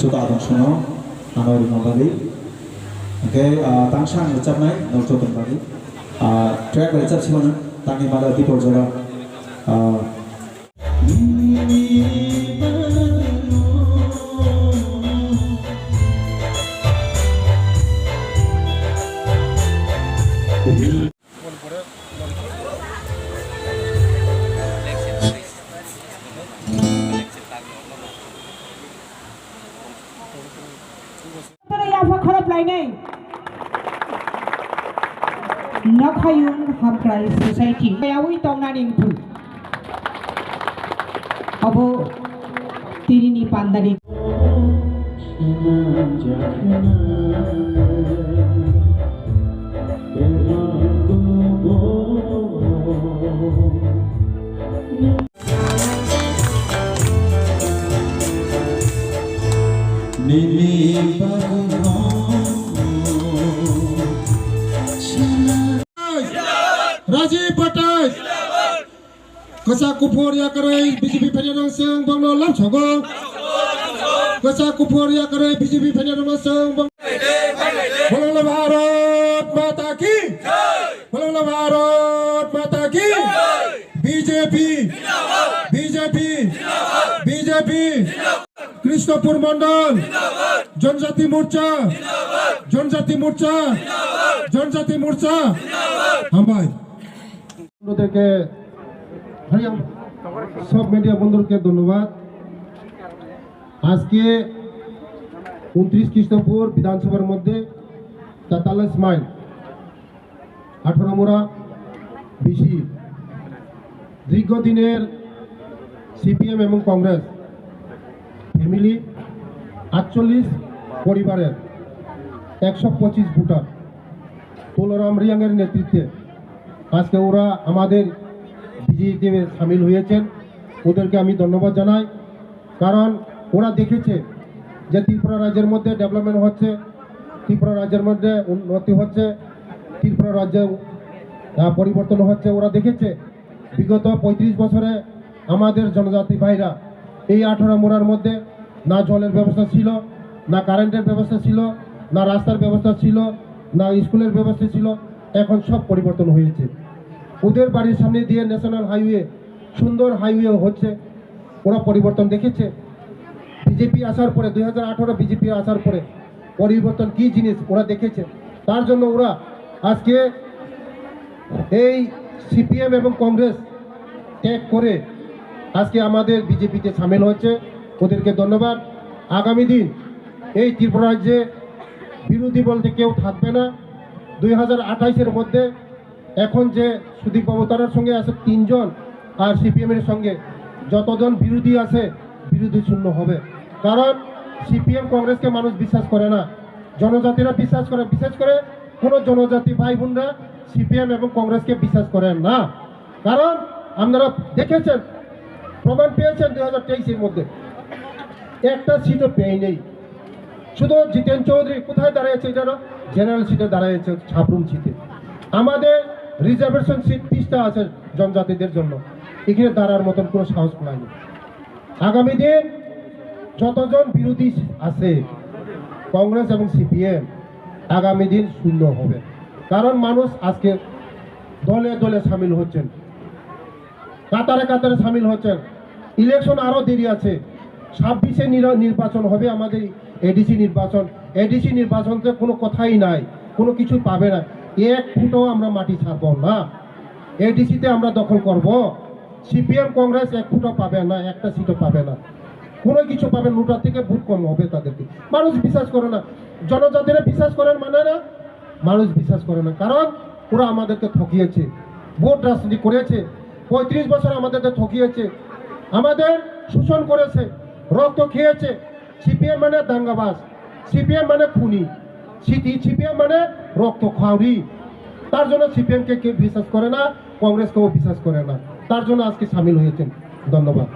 Chuta Adon Suno, Anori Nobagi. Okay, Tangshan Richardnai, no Chotan Bagi. Track Richard Simon, Tangi Mala Tipo Jora. Nakayung Hamkrai Society. Ayawi Tonganing Pul. Abo Tirini Pandari. Rajiv Patel, Kasa Kuporia Karai, BJP Penang Sang Banglo Lam Chogo, Kasa Kuporia Karai, BJP Penang Sang Bang. Bola Bharat Mata Ki, Bola Bharat Mata Ki, BJP, BJP, BJP, Krishnapur Mandal, Janjati Morcha, Janjati Morcha, Janjati Morcha, Hambai. ওদেরকে সব media বন্ধুকে ধন্যবাদ। আজকে 29 কৃষ্ণপুর বিধানসভার মধ্যে 43 mile 18 মোড়া BC দীর্ঘদিনের CPM এবং কংগ্রেস ফ্যামিলি 48 পরিবারের 125 ভোটার তুলরাম রিয়াংয়ের নেতৃত্বে আজকে ওরা আমাদের বিজেপিতে সামিল হয়েছেন। ওদেরকে আমি ধন্যবাদ জানাই, কারণ ওরা দেখেছে যে ত্রিপুরা রাজ্যের মধ্যে ডেভেলপমেন্ট হচ্ছে, ত্রিপুরা রাজ্যের মধ্যে উন্নতি হচ্ছে, ত্রিপুরা রাজ্যে পরিবর্তন হচ্ছে। ওরা দেখেছে বিগত 35 বছরে আমাদের জনজাতি ভাইরা এই 18 মোড়ার মধ্যে না জলের ব্যবস্থা ছিল, না কারেন্টের ব্যবস্থা ছিল, না রাস্তার ব্যবস্থা ছিল, না স্কুলের ব্যবস্থা ছিল। এখন সব পরিবর্তন হয়েছে। ওদের বাড়ির সামনে দিয়ে ন্যাশনাল হাইওয়ে, সুন্দর হাইওয়ে হচ্ছে। ওরা পরিবর্তন দেখেছে। বিজেপি আসার পরে 2018 বিজেপি আসার পরে পরিবর্তন কি জিনিস ওরা দেখেছে। তার জন্য ওরা আজকে এই সিপিএম এবং কংগ্রেস ত্যাগ করে আজকে আমাদের বিজেপিতে সামিল হচ্ছে। ওদেরকে ধন্যবাদ। আগামী দিন এই ত্রিপুরা রাজ্যে বিরোধী বলতে কেউ থাকবে না। 2028-এর মধ্যে এখন যে সুদীপ অবতারের সঙ্গে আছে 3 জন, আর সিপিএমের সঙ্গে যতজন বিরোধী আছে বিরোধী শূন্য হবে। কারণ সিপিএম কংগ্রেসকে মানুষ বিশ্বাস করে না, জনজাতিরা বিশ্বাস করে। বিশেষ করে কোনো জনজাতি ভাই বোনরা সিপিএম এবং কংগ্রেসকে বিশ্বাস করেন না। কারণ আপনারা দেখেছেন, প্রমাণ পেয়েছেন 2023-এর মধ্যে একটা সিটও পেয়ে নেই। শুধু জিতেন চৌধুরী কোথায় দাঁড়িয়েছে, এটা জেনারেল সিটে দাঁড়িয়েছে, ছাপরুম সিটে। আমাদের রিজার্ভেশন সিট 30টা আছে জনজাতিদের জন্য, এখানে দাঁড়ার মতন কোনো সাহস পায়নি। আগামী দিন যতজন বিরোধী আছে কংগ্রেস এবং সিপিএম, আগামী দিন শূন্য হবে। কারণ মানুষ আজকে দলে দলে সামিল হচ্ছেন, কাতারে কাতারে সামিল হচ্ছেন। ইলেকশন আরও দেরি আছে। 26-এ নির্বাচন হবে, আমাদের এডিসি নির্বাচন। এডিসি নির্বাচনতে কোনো কথাই নাই, কোনো কিছু পাবে না। 1 ফুটও আমরা মাটি ছাড়ব না। এডিসিতে আমরা দখল করব। সিপিএম কংগ্রেস 1 ফুটও পাবে না, একটা সিটও পাবে না, কোনো কিছু পাবে। নোটা থেকে ভোট কম হবে তাদেরকে। মানুষ বিশ্বাস করে না, জনজাতিরা বিশ্বাস করেন মানে না, মানুষ বিশ্বাস করে না। কারণ ওরা আমাদেরকে ঠকিয়েছে, ভোট রাজনীতি করেছে, 35 বছর আমাদেরকে ঠকিয়েছে, আমাদের শোষণ করেছে, রক্ত খেয়েছে। সিপিএম মানে দাঙ্গাবাজ, সিপিএম মানে খুনি, সিপিএম মানে রক্ত খাওয়ারি। তার জন্য সিপিএমকে কেউ বিশ্বাস করে না, কংগ্রেসকেও বিশ্বাস করে না। তার জন্য আজকে সামিল হয়েছেন। ধন্যবাদ।